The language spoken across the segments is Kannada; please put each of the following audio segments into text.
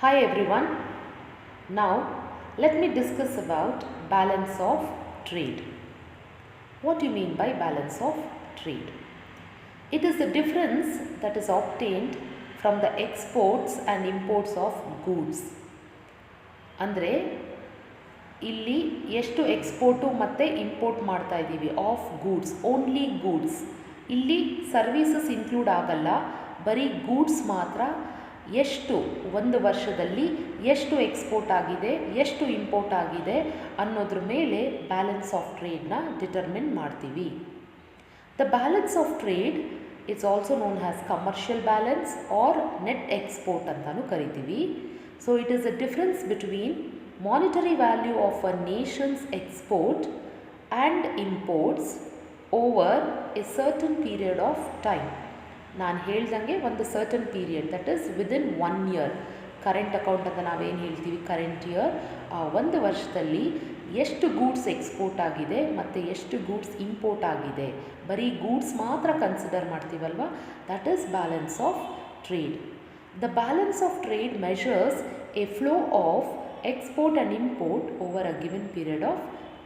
Hi everyone. Now let me discuss about balance of trade. What do you mean by balance of trade? It is the difference that is obtained from the exports and imports of goods. ಅಂದರೆ ಇಲ್ಲಿ ಎಷ್ಟು ಎಕ್ಸ್ಪೋರ್ಟು ಮತ್ತು ಇಂಪೋರ್ಟ್ ಮಾಡ್ತಾ ಇದ್ದೀವಿ ಆಫ್ ಗೂಡ್ಸ್, ಓನ್ಲಿ ಗೂಡ್ಸ್. ಇಲ್ಲಿ ಸರ್ವೀಸಸ್ ಇನ್ಕ್ಲೂಡ್ ಆಗಲ್ಲ, ಬರೀ ಗೂಡ್ಸ್ ಮಾತ್ರ. ಎಷ್ಟು ಒಂದು ವರ್ಷದಲ್ಲಿ ಎಷ್ಟು ಎಕ್ಸ್ಪೋರ್ಟ್ ಆಗಿದೆ, ಎಷ್ಟು ಇಂಪೋರ್ಟ್ ಆಗಿದೆ ಅನ್ನೋದ್ರ ಮೇಲೆ ಬ್ಯಾಲೆನ್ಸ್ ಆಫ್ ಟ್ರೇಡ್ನ ಡಿಟರ್ಮಿನ್ ಮಾಡ್ತೀವಿ. The balance of trade it's also known as commercial balance or net export ಅಂತಲೂ ಕರಿತೀವಿ. So it is a difference between monetary value of a nation's export and imports over a certain period of time. ನಾನು ಹೇಳ್ದಂಗೆ ಒಂದು certain period, that is within 1 year. Current account ಅಂತ ನಾವೇನು ಹೇಳ್ತೀವಿ, ಕರೆಂಟ್ ಇಯರ್, ಆ ಒಂದು ವರ್ಷದಲ್ಲಿ ಎಷ್ಟು ಗೂಡ್ಸ್ ಎಕ್ಸ್ಪೋರ್ಟ್ ಆಗಿದೆ ಮತ್ತು ಎಷ್ಟು ಗೂಡ್ಸ್ ಇಂಪೋರ್ಟ್ ಆಗಿದೆ, ಬರೀ ಗೂಡ್ಸ್ ಮಾತ್ರ ಕನ್ಸಿಡರ್ ಮಾಡ್ತೀವಲ್ವ, that is balance of trade. The balance of trade measures a flow of export and import over a given period of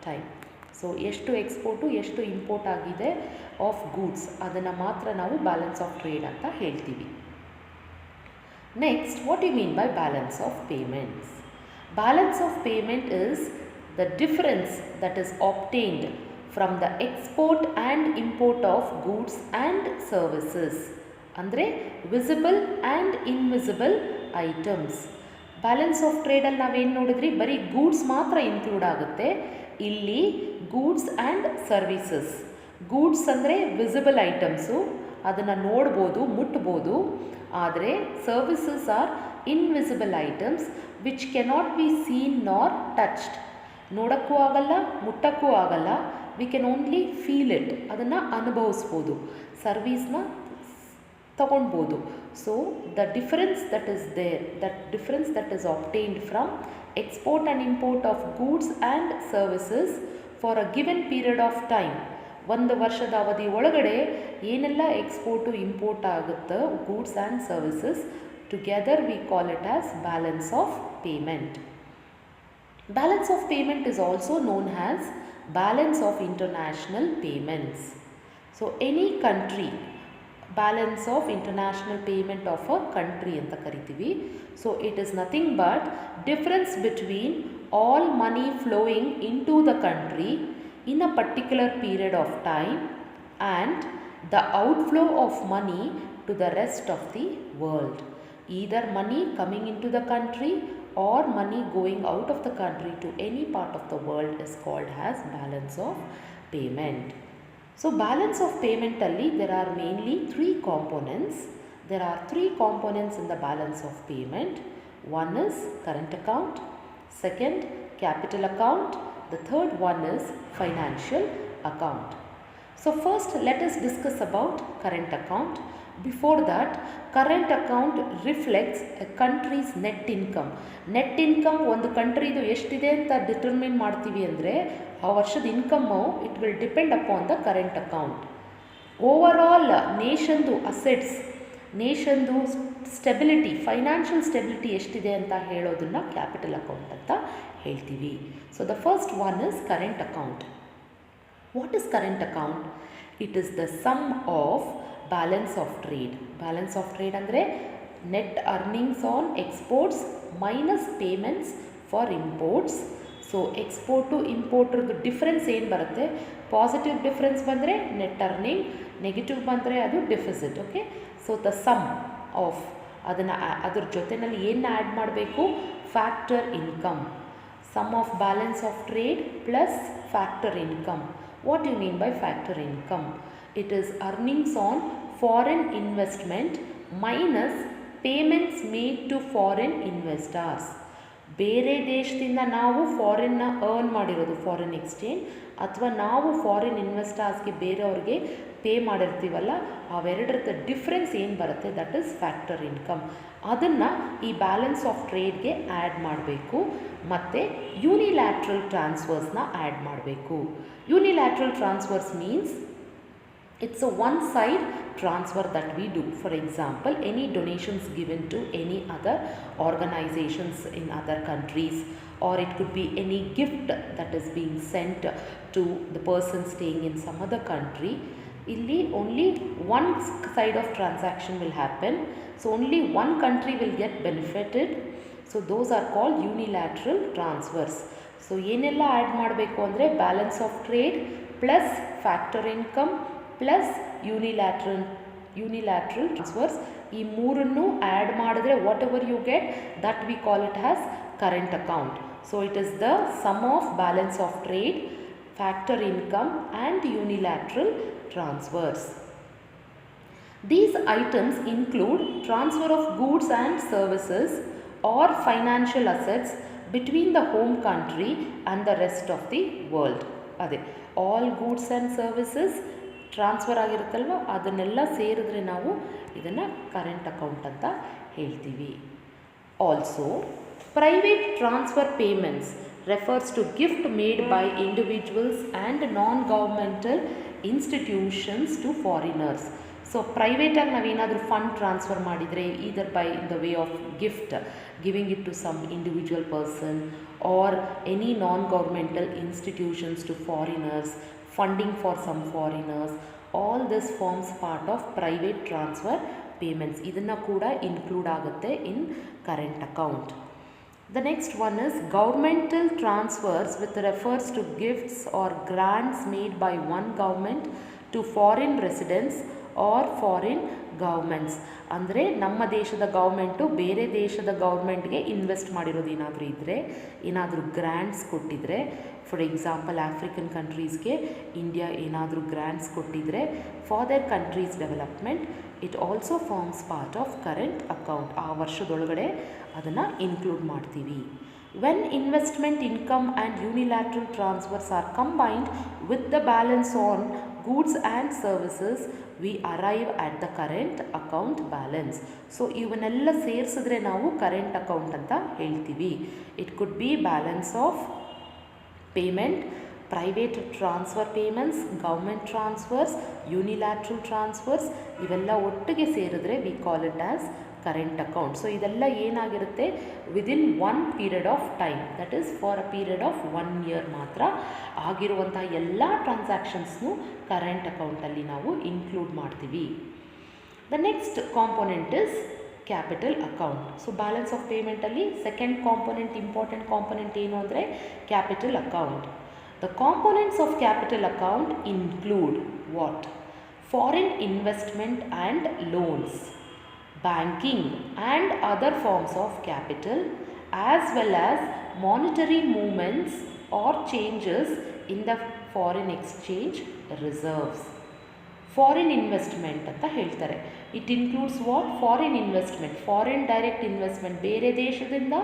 time. So ಎಷ್ಟು ಎಕ್ಸ್ಪೋರ್ಟು ಎಷ್ಟು ಇಂಪೋರ್ಟ್ ಆಗಿದೆ ಆಫ್ ಗೂಡ್ಸ್, ಅದನ್ನು ಮಾತ್ರ ನಾವು ಬ್ಯಾಲೆನ್ಸ್ ಆಫ್ ಟ್ರೇಡ್ ಅಂತ ಹೇಳ್ತೀವಿ. Next, what you mean by balance of payments? Balance of payment is the difference that is obtained from the export and import of goods and services. ಅಂದರೆ visible and invisible items. Balance of ಟ್ರೇಡಲ್ಲಿ ನಾವೇನು ನೋಡಿದ್ರಿ, ಬರೀ ಗೂಡ್ಸ್ ಮಾತ್ರ ಇನ್ಕ್ಲೂಡ್ ಆಗುತ್ತೆ. ಇಲ್ಲಿ ಗೂಡ್ಸ್ ಆ್ಯಂಡ್ ಸರ್ವೀಸಸ್. ಗೂಡ್ಸ್ ಅಂದರೆ ವಿಸಿಬಲ್ ಐಟಮ್ಸು, ಅದನ್ನು ನೋಡ್ಬೋದು, ಮುಟ್ಬೋದು. ಆದರೆ services are invisible items which cannot be seen nor touched. ನೋಡೋಕ್ಕೂ ಆಗಲ್ಲ, ಮುಟ್ಟಕ್ಕೂ ಆಗಲ್ಲ. We can only feel it, ಅದನ್ನು ಅನುಭವಿಸ್ಬೋದು, ಸರ್ವೀಸ್ನ ತಗೊಳ್ಬೋದು. So the difference that is there, that difference that is obtained from export and import of goods and services for a given period of time. ಒಂದು ವರ್ಷದ ಅವಧಿ ಒಳಗಡೆ ಏನೆಲ್ಲ ಎಕ್ಸ್ಪೋರ್ಟು ಇಂಪೋರ್ಟ್ ಆಗುತ್ತೋ goods and services, together we call it as balance of payment. Balance of payment is also known as balance of international payments. So any country, balance of international payment of a country ಅಂತ ಕರಿತೀವಿ. So it is nothing but difference between all money flowing in to the country in a particular period of time and the outflow of money to the rest of the world. Either money coming in to the country or money going out of the country to any part of the world is called as balance of payment. So balance of payment alli there are mainly 3 components. There are 3 components in the balance of payment. One is current account, second capital account, the third one is financial account. So first let us discuss about current account. Before that, current account reflects a country's net income. Net income ಒಂದು ಕಂಟ್ರಿದು ಎಷ್ಟಿದೆ ಅಂತ ಡಿಟರ್ಮಿನ್ ಮಾಡ್ತೀವಿ ಅಂದರೆ ಆ ವರ್ಷದ income it will depend upon the current account. Over ಆಲ್ ನೇಷನ್ದು ಅಸೆಟ್ಸ್, ನೇಷನ್ದು ಸ್ಟೆಬಿಲಿಟಿ, ಫೈನಾನ್ಷಿಯಲ್ ಸ್ಟೆಬಿಲಿಟಿ ಎಷ್ಟಿದೆ ಅಂತ ಹೇಳೋದನ್ನು ಕ್ಯಾಪಿಟಲ್ ಅಕೌಂಟ್ ಅಂತ ಹೇಳ್ತೀವಿ. So the first one is current account. What is current account? It is the sum of balance of trade. Balance of trade ಅಂದರೆ net earnings on exports minus payments for imports. So export ಇಂಪೋರ್ಟ್ರದ್ದು ಡಿಫ್ರೆನ್ಸ್ ಏನು ಬರುತ್ತೆ, ಪಾಸಿಟಿವ್ ಡಿಫ್ರೆನ್ಸ್ ಬಂದರೆ ನೆಟ್ ಅರ್ನಿಂಗ್, ನೆಗೆಟಿವ್ ಬಂದರೆ ಅದು deficit. Okay, so the sum of ಅದನ್ನು ಅದ್ರ ಜೊತೆಯಲ್ಲಿ ಏನು ಆ್ಯಡ್ ಮಾಡಬೇಕು, factor income. Sum of balance of trade plus factor income. What you mean by factor income? It is earnings on foreign investment minus payments made to foreign investors. ಬೇರೆ ದೇಶದಿಂದ ನಾವು ಫಾರಿನ್ನ ಅರ್ನ್ ಮಾಡಿರೋದು, ಫಾರಿನ್ ಎಕ್ಸ್ಚೇಂಜ್, ಅಥವಾ ನಾವು ಫಾರಿನ್ ಇನ್ವೆಸ್ಟರ್ಸ್ಗೆ ಬೇರೆಯವ್ರಿಗೆ ಪೇ ಮಾಡಿರ್ತೀವಲ್ಲ, ಅವೆರಡರದ ಡಿಫ್ರೆನ್ಸ್ ಏನು ಬರುತ್ತೆ, ದಟ್ ಈಸ್ ಫ್ಯಾಕ್ಟರ್ ಇನ್ಕಮ್. ಅದನ್ನು ಈ ಬ್ಯಾಲೆನ್ಸ್ ಆಫ್ ಟ್ರೇಡ್ಗೆ ಆ್ಯಡ್ ಮಾಡಬೇಕು. ಮತ್ತು ಯೂನಿಲ್ಯಾಟ್ರಲ್ ಟ್ರಾನ್ಸ್ಫರ್ಸ್ನ ಆ್ಯಡ್ ಮಾಡಬೇಕು. Unilateral transfers means it's a one side transfer that we do. For example, any donations given to any other organizations in other countries, or it could be any gift that is being sent to the person staying in some other country. Illi only one side of transaction will happen, so only one country will get benefited. So those are called unilateral transfers. So ಏನೆಲ್ಲ ಆ್ಯಡ್ ಮಾಡಬೇಕು ಅಂದರೆ balance of trade plus factor income plus unilateral transfers, ಈ ಮೂರನ್ನು ಆ್ಯಡ್ ಮಾಡಿದ್ರೆ whatever you get that we call it has current account. So it is the sum of balance of trade, factor income and unilateral transfers. These items include transfer of goods and services or financial assets between the home country and the rest of the world. Ade all goods and services transfer ಆಗಿರುತ್ತಲ್ವ, ಅದನ್ನೆಲ್ಲ ಸೇರಿದ್ರೆ ನಾವು ಇದನ್ನು ಕರೆಂಟ್ ಅಕೌಂಟ್ ಅಂತ ಹೇಳ್ತೀವಿ. Also private transfer payments refers to gift made by individuals and non-governmental institutions to foreigners. So ಪ್ರೈವೇಟಾಗಿ ನಾವೇನಾದರೂ ಫಂಡ್ ಟ್ರಾನ್ಸ್ಫರ್ ಮಾಡಿದರೆ either by the way of gift, giving it to some individual person or any non-governmental institutions to foreigners, funding for some foreigners, all this forms part of private transfer payments. ಇದನ್ನು ಕೂಡ ಇನ್ಕ್ಲೂಡ್ ಆಗುತ್ತೆ in current account. The next one is governmental transfers, which refers to gifts or grants made by one government to foreign residents or foreign governments. ಅಂದರೆ ನಮ್ಮ ದೇಶದ ಗೌರ್ಮೆಂಟು ಬೇರೆ ದೇಶದ ಗೌರ್ಮೆಂಟ್ಗೆ ಇನ್ವೆಸ್ಟ್ ಮಾಡಿರೋದು ಏನಾದರೂ ಇದ್ದರೆ, ಏನಾದರೂ ಗ್ರ್ಯಾಂಟ್ಸ್ ಕೊಟ್ಟಿದ್ದರೆ, ಫಾರ್ ಎಕ್ಸಾಂಪಲ್ ಆಫ್ರಿಕನ್ ಕಂಟ್ರೀಸ್ಗೆ ಇಂಡಿಯಾ ಏನಾದರೂ ಗ್ರ್ಯಾಂಟ್ಸ್ ಕೊಟ್ಟಿದ್ದರೆ for their countries development, it also forms part of current account. ಆ ವರ್ಷದೊಳಗಡೆ ಅದನ್ನು ಇನ್ಕ್ಲೂಡ್ ಮಾಡ್ತೀವಿ. When investment income and unilateral transfers are combined with the balance on goods and services, we arrive at the current account balance. So ಇವನ್ನೆಲ್ಲ ಸೇರಿಸಿದ್ರೆ ನಾವು ಕರೆಂಟ್ ಅಕೌಂಟ್ ಅಂತ ಹೇಳ್ತೀವಿ. It could be balance of payment, private transfer payments, government transfers, unilateral transfers, ಇವೆಲ್ಲ ಒಟ್ಟಿಗೆ ಸೇರಿದ್ರೆ we call it as current account. So ಇದೆಲ್ಲ ಏನಾಗಿರುತ್ತೆ within one period of time, that is for a period of 1 year ಮಾತ್ರ ಆಗಿರುವಂಥ ಎಲ್ಲ ಟ್ರಾನ್ಸಾಕ್ಷನ್ಸ್ನು ಕರೆಂಟ್ ಅಕೌಂಟಲ್ಲಿ ನಾವು ಇನ್ಕ್ಲೂಡ್ ಮಾಡ್ತೀವಿ. The next component is capital account. So balance of ಪೇಮೆಂಟಲ್ಲಿ ಸೆಕೆಂಡ್ ಕಾಂಪೊನೆಂಟ್, ಇಂಪಾರ್ಟೆಂಟ್ ಕಾಂಪೊನೆಂಟ್ ಏನು ಅಂದರೆ capital account. The components of capital account include what? Foreign investment and loans, banking and other forms of capital, as well as monetary movements or changes in the foreign exchange reserves. Foreign investment ಅಂತ ಹೇಳ್ತಾರೆ. It includes what? Foreign investment, foreign direct investment, ಬೇರೆ ದೇಶದಿಂದ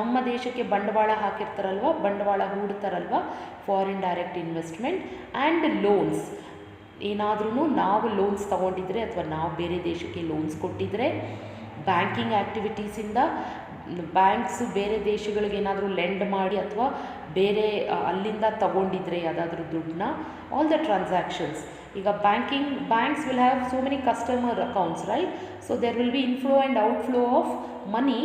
ನಮ್ಮ ದೇಶಕ್ಕೆ ಬಂಡವಾಳ ಹಾಕಿರ್ತಾರಲ್ವ, ಬಂಡವಾಳ ಹೂಡ್ತಾರಲ್ವ, foreign direct investment. And loans, ಏನಾದ್ರೂ ನಾವು ಲೋನ್ಸ್ ತೊಗೊಂಡಿದ್ರೆ ಅಥವಾ ನಾವು ಬೇರೆ ದೇಶಕ್ಕೆ ಲೋನ್ಸ್ ಕೊಟ್ಟಿದ್ರೆ, ಬ್ಯಾಂಕಿಂಗ್ ಆ್ಯಕ್ಟಿವಿಟೀಸಿಂದ ಬ್ಯಾಂಕ್ಸು ಬೇರೆ ದೇಶಗಳಿಗೆ ಏನಾದರೂ ಲೆಂಡ್ ಮಾಡಿ ಅಥವಾ ಬೇರೆ ಅಲ್ಲಿಂದ ತಗೊಂಡಿದ್ರೆ ಯಾವುದಾದ್ರೂ ದುಡ್ಡನ್ನ, ಆಲ್ ದ ಟ್ರಾನ್ಸಾಕ್ಷನ್ಸ್. ಈಗ banks will have so many customer accounts, right? So there will be inflow and outflow of money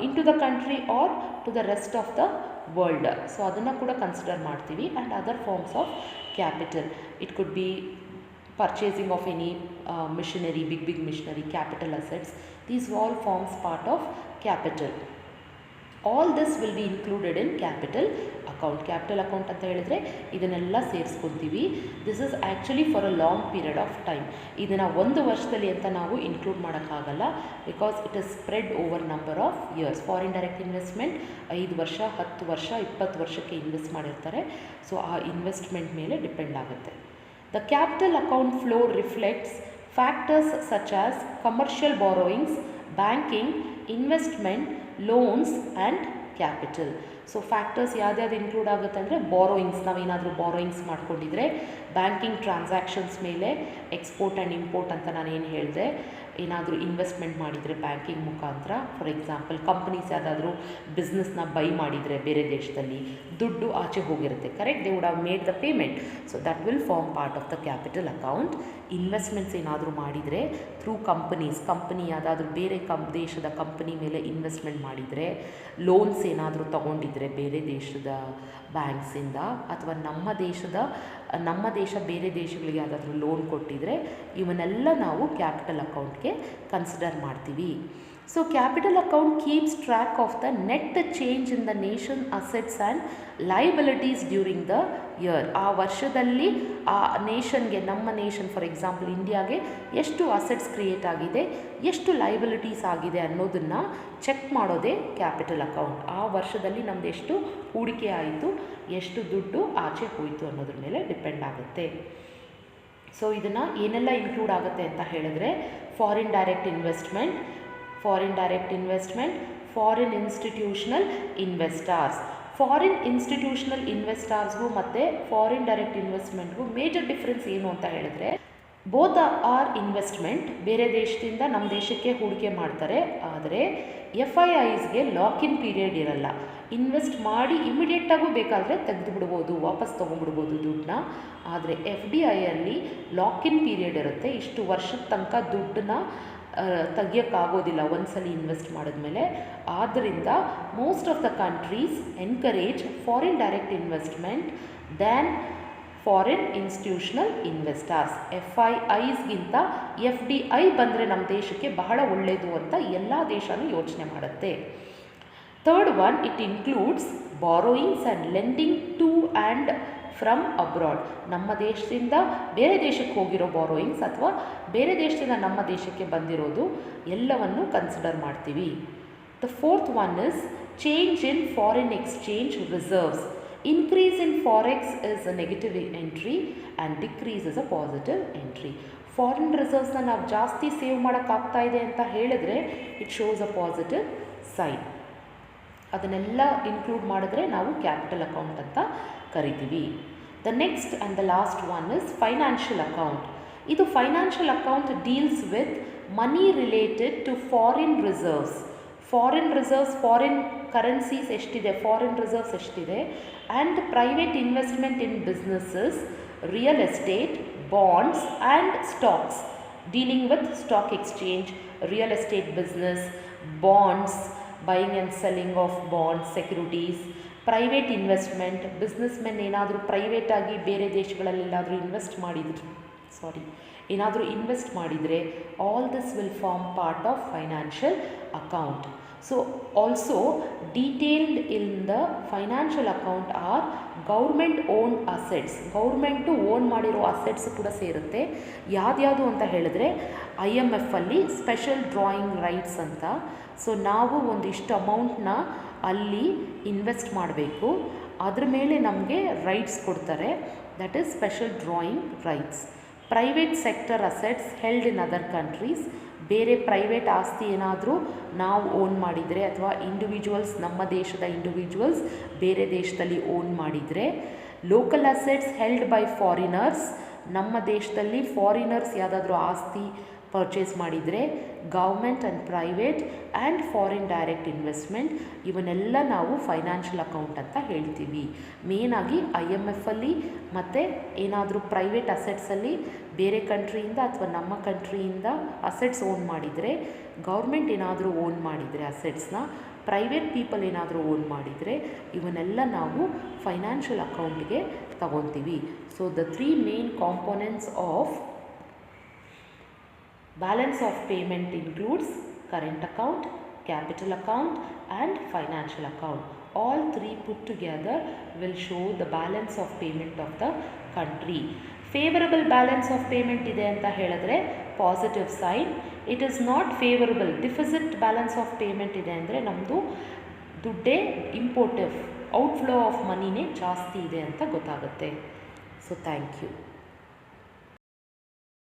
into the country or to the rest of the world. ಸೊ ಅದನ್ನು ಕೂಡ ಕನ್ಸಿಡರ್ ಮಾಡ್ತೀವಿ. And other forms of capital, it could be purchasing of any machinery, big machinery, capital assets. These all forms part of capital. All this will be included in capital account. Capital account ಅಂತ ಹೇಳಿದ್ರೆ ಇದನ್ನೆಲ್ಲ ಸೇರಿಸ್ಕೊತೀವಿ. This is actually for a long period of time. ಇದನ್ನು 1 ವರ್ಷದಲ್ಲಿ ಅಂತ ನಾವು ಇನ್ಕ್ಲೂಡ್ ಮಾಡೋಕ್ಕಾಗಲ್ಲ, because it is spread over number of years. Foreign direct investment 5 ವರ್ಷ, 10 ವರ್ಷ, 20 ವರ್ಷಕ್ಕೆ ಇನ್ವೆಸ್ಟ್ ಮಾಡಿರ್ತಾರೆ. ಸೊ ಆ ಇನ್ವೆಸ್ಟ್ಮೆಂಟ್ ಮೇಲೆ ಡಿಪೆಂಡ್ ಆಗುತ್ತೆ. The capital account flow reflects factors such as commercial borrowings, banking, investment, loans and capital. So factors ಯಾವ್ದು ಇನ್ಕ್ಲೂಡ್ ಆಗುತ್ತೆ ಅಂದರೆ ಬಾರೋಯಿಂಗ್ಸ್, ನಾವೇನಾದರೂ ಬಾರೋಯಿಂಗ್ಸ್ ಮಾಡ್ಕೊಂಡಿದ್ರೆ, ಬ್ಯಾಂಕಿಂಗ್ ಟ್ರಾನ್ಸಾಕ್ಷನ್ಸ್ ಮೇಲೆ, ಎಕ್ಸ್ಪೋರ್ಟ್ ಆ್ಯಂಡ್ ಇಂಪೋರ್ಟ್ ಅಂತ ನಾನೇನು ಹೇಳಿದೆ, ಏನಾದರೂ ಇನ್ವೆಸ್ಟ್ಮೆಂಟ್ ಮಾಡಿದರೆ ಬ್ಯಾಂಕಿಂಗ್ ಮುಖಾಂತರ, ಫಾರ್ ಎಕ್ಸಾಂಪಲ್ ಕಂಪ್ನೀಸ್ ಯಾವುದಾದ್ರೂ ಬಿಸ್ನೆಸ್ನ ಬೈ ಮಾಡಿದರೆ ಬೇರೆ ದೇಶದಲ್ಲಿ ದುಡ್ಡು ಆಚೆ ಹೋಗಿರುತ್ತೆ, correct, they would have made the payment, so that will form part of the capital account. Investments ಏನಾದರೂ ಮಾಡಿದರೆ ಥ್ರೂ ಕಂಪನಿ ಯಾವುದಾದ್ರೂ ಬೇರೆ ದೇಶದ ಕಂಪನಿ ಮೇಲೆ ಇನ್ವೆಸ್ಟ್ಮೆಂಟ್ ಮಾಡಿದರೆ, ಲೋನ್ಸ್ ಏನಾದರೂ ತೊಗೊಂಡಿದ್ರೆ ಬೇರೆ ದೇಶದ ಬ್ಯಾಂಕ್ಸಿಂದ, ಅಥವಾ ನಮ್ಮ ದೇಶ ಬೇರೆ ದೇಶಗಳಿಗೆ ಯಾವುದಾದ್ರೂ ಲೋನ್ ಕೊಟ್ಟಿದ್ರೆ, ಇವನ್ನೆಲ್ಲ ನಾವು ಕ್ಯಾಪಿಟಲ್ ಅಕೌಂಟ್ಗೆ ಕನ್ಸಿಡರ್ ಮಾಡ್ತೀವಿ. So capital account keeps track of the net change in the nation assets and liabilities during the year. ಆ ವರ್ಷದಲ್ಲಿ ಆ ನೇಷನ್ಗೆ, ನಮ್ಮ ನೇಷನ್ ಫಾರ್ ಎಕ್ಸಾಂಪಲ್ ಇಂಡಿಯಾಗೆ ಎಷ್ಟು ಅಸೆಟ್ಸ್ ಕ್ರಿಯೇಟ್ ಆಗಿದೆ, ಎಷ್ಟು ಲೈಬಿಲಿಟೀಸ್ ಆಗಿದೆ ಅನ್ನೋದನ್ನು ಚೆಕ್ ಮಾಡೋದೇ ಕ್ಯಾಪಿಟಲ್ ಅಕೌಂಟ್. ಆ ವರ್ಷದಲ್ಲಿ ನಮ್ಮದು ಎಷ್ಟು ಹೂಡಿಕೆ ಆಯಿತು, ಎಷ್ಟು ದುಡ್ಡು ಆಚೆ ಹೋಯಿತು ಅನ್ನೋದ್ರ ಮೇಲೆ ಡಿಪೆಂಡ್ ಆಗುತ್ತೆ. ಸೊ ಇದನ್ನು ಏನೆಲ್ಲ ಇನ್ಕ್ಲೂಡ್ ಆಗುತ್ತೆ ಅಂತ ಹೇಳಿದ್ರೆ, foreign direct investment, foreign institutional investors. Foreign institutional ಇನ್ವೆಸ್ಟರ್ಸ್ಗೂ ಮತ್ತು ಫಾರಿನ್ ಡೈರೆಕ್ಟ್ ಇನ್ವೆಸ್ಟ್ಮೆಂಟ್ಗೂ ಮೇಜರ್ ಡಿಫ್ರೆನ್ಸ್ ಏನು ಅಂತ ಹೇಳಿದ್ರೆ, ಬೋತ್ ಆರ್ ಇನ್ವೆಸ್ಟ್ಮೆಂಟ್, ಬೇರೆ ದೇಶದಿಂದ ನಮ್ಮ ದೇಶಕ್ಕೆ ಹೂಡಿಕೆ ಮಾಡ್ತಾರೆ, ಆದರೆ FIIsಗೆ ಲಾಕ್-ಇನ್ ಪೀರಿಯಡ್ ಇರಲ್ಲ. ಇನ್ವೆಸ್ಟ್ ಮಾಡಿ ಇಮಿಡಿಯೇಟಾಗೂ ಬೇಕಾದರೆ ತೆಗೆದು ಬಿಡ್ಬೋದು, ವಾಪಸ್ ತೊಗೊಂಡ್ಬಿಡ್ಬೋದು ದುಡ್ಡನ್ನ. ಆದರೆ FDIಯಲ್ಲಿ ಲಾಕ್-ಇನ್ ಪೀರಿಯಡ್ ಇರುತ್ತೆ, ಇಷ್ಟು ವರ್ಷದ ತನಕ ದುಡ್ಡನ್ನ ತೆಗಿಯೋಕ್ಕಾಗೋದಿಲ್ಲ ಒಂದ್ಸಲಿ ಇನ್ವೆಸ್ಟ್ ಮಾಡಿದ್ಮೇಲೆ. ಆದ್ದರಿಂದ most of the countries encourage foreign direct investment than foreign institutional investors. FIIsಗಿಂತ FDI ಬಂದರೆ ನಮ್ಮ ದೇಶಕ್ಕೆ ಬಹಳ ಒಳ್ಳೆಯದು ಅಂತ ಎಲ್ಲ ದೇಶನೂ ಯೋಚನೆ ಮಾಡುತ್ತೆ. Third one, it includes borrowings and lending to and from abroad. ನಮ್ಮ ದೇಶದಿಂದ ಬೇರೆ ದೇಶಕ್ಕೆ ಹೋಗಿರೋ ಬಾರೋಯಿಂಗ್ಸ್ ಅಥವಾ ಬೇರೆ ದೇಶದಿಂದ ನಮ್ಮ ದೇಶಕ್ಕೆ ಬಂದಿರೋದು ಎಲ್ಲವನ್ನು ಕನ್ಸಿಡರ್ ಮಾಡ್ತೀವಿ. The fourth one is change in foreign exchange reserves. Increase in forex is a negative entry and decrease is a positive entry. Foreign ರಿಸರ್ವ್ಸ್ನ ನಾವು ಜಾಸ್ತಿ ಸೇವ್ ಮಾಡೋಕ್ಕಾಗ್ತಾ ಇದೆ ಅಂತ ಹೇಳಿದ್ರೆ it shows a positive sign. ಅದನ್ನೆಲ್ಲ ಇನ್ಕ್ಲೂಡ್ ಮಾಡಿದ್ರೆ ನಾವು ಕ್ಯಾಪಿಟಲ್ ಅಕೌಂಟ್ ಅಂತ ಕರಿತೀವಿ. The next and the last one is financial account. ಇದು financial account deals with money related to foreign reserves. Foreign currencies ಎಷ್ಟಿದೆ, ಫಾರಿನ್ ರಿಸರ್ವ್ಸ್ ಎಷ್ಟಿದೆ, and private investment in businesses, real estate, bonds and stocks. Dealing with stock exchange, real estate business, bonds, buying and selling of bonds, securities, private investment, businessmen ಏನಾದರೂ ಪ್ರೈವೇಟಾಗಿ ಬೇರೆ ದೇಶಗಳಲ್ಲಿ ಏನಾದರೂ ಇನ್ವೆಸ್ಟ್ ಮಾಡಿದರೆ all this will form part of financial account. So also detailed in the financial account are government own assets. Government own ಮಾಡಿರೋ ಅಸೆಟ್ಸ್ ಕೂಡ ಸೇರುತ್ತೆ. ಯಾವ್ದು ಅಂತ ಹೇಳಿದ್ರೆ IMFಲ್ಲಿ ಸ್ಪೆಷಲ್ ಡ್ರಾಯಿಂಗ್ ರೈಟ್ಸ್ ಅಂತ. ಸೊ ನಾವು ಒಂದಿಷ್ಟು ಅಮೌಂಟ್ನ ಅಲ್ಲಿ ಇನ್ವೆಸ್ಟ್ ಮಾಡಬೇಕು, ಅದ್ರ ಮೇಲೆ ನಮಗೆ ರೈಟ್ಸ್ ಕೊಡ್ತಾರೆ, that is special drawing rights. Private sector assets held in other countries. ಬೇರೆ ಪ್ರೈವೇಟ್ ಆಸ್ತಿ ಏನಾದರೂ ನಾವು ಓನ್ ಮಾಡಿದರೆ ಅಥವಾ ಇಂಡಿವಿಜುವಲ್ಸ್, ನಮ್ಮ ದೇಶದ ಇಂಡಿವಿಜುವಲ್ಸ್ ಬೇರೆ ದೇಶದಲ್ಲಿ ಓನ್ ಮಾಡಿದರೆ. Local assets held by foreigners. ನಮ್ಮ ದೇಶದಲ್ಲಿ ಫಾರಿನರ್ಸ್ ಯಾವುದಾದ್ರೂ ಆಸ್ತಿ ಪರ್ಚೇಸ್ ಮಾಡಿದರೆ. Government and private and foreign direct investment, ಇವನ್ನೆಲ್ಲ ನಾವು ಫೈನಾನ್ಷಿಯಲ್ ಅಕೌಂಟ್ ಅಂತ ಹೇಳ್ತೀವಿ. ಮೇನಾಗಿ IMFಲ್ಲಿ ಮತ್ತು ಏನಾದರೂ ಪ್ರೈವೇಟ್ ಅಸೆಟ್ಸಲ್ಲಿ ಬೇರೆ ಕಂಟ್ರಿಯಿಂದ ಅಥವಾ ನಮ್ಮ ಕಂಟ್ರಿಯಿಂದ ಅಸೆಟ್ಸ್ ಓನ್ ಮಾಡಿದರೆ, ಗೌರ್ಮೆಂಟ್ ಏನಾದರೂ ಓನ್ ಮಾಡಿದರೆ ಅಸೆಟ್ಸ್ನ, ಪ್ರೈವೇಟ್ ಪೀಪಲ್ ಏನಾದರೂ ಓನ್ ಮಾಡಿದರೆ, ಇವನ್ನೆಲ್ಲ ನಾವು ಫೈನಾನ್ಷಿಯಲ್ ಅಕೌಂಟ್ಗೆ ತಗೊತೀವಿ. So the 3 main components of balance of payment includes current account, capital account and financial account. All 3 put together will show the balance of payment of the country. Favorable balance of payment ide anta helidre positive sign. It is not favorable, deficit balance of payment ide andre namdu ದುಡ್ಡೇ ಇಂಪೋರ್ಟಿವ್, ಔಟ್ಫ್ಲೋ ಆಫ್ ಮನಿನೇ ಜಾಸ್ತಿ ಇದೆ ಅಂತ ಗೊತ್ತಾಗುತ್ತೆ. So thank you.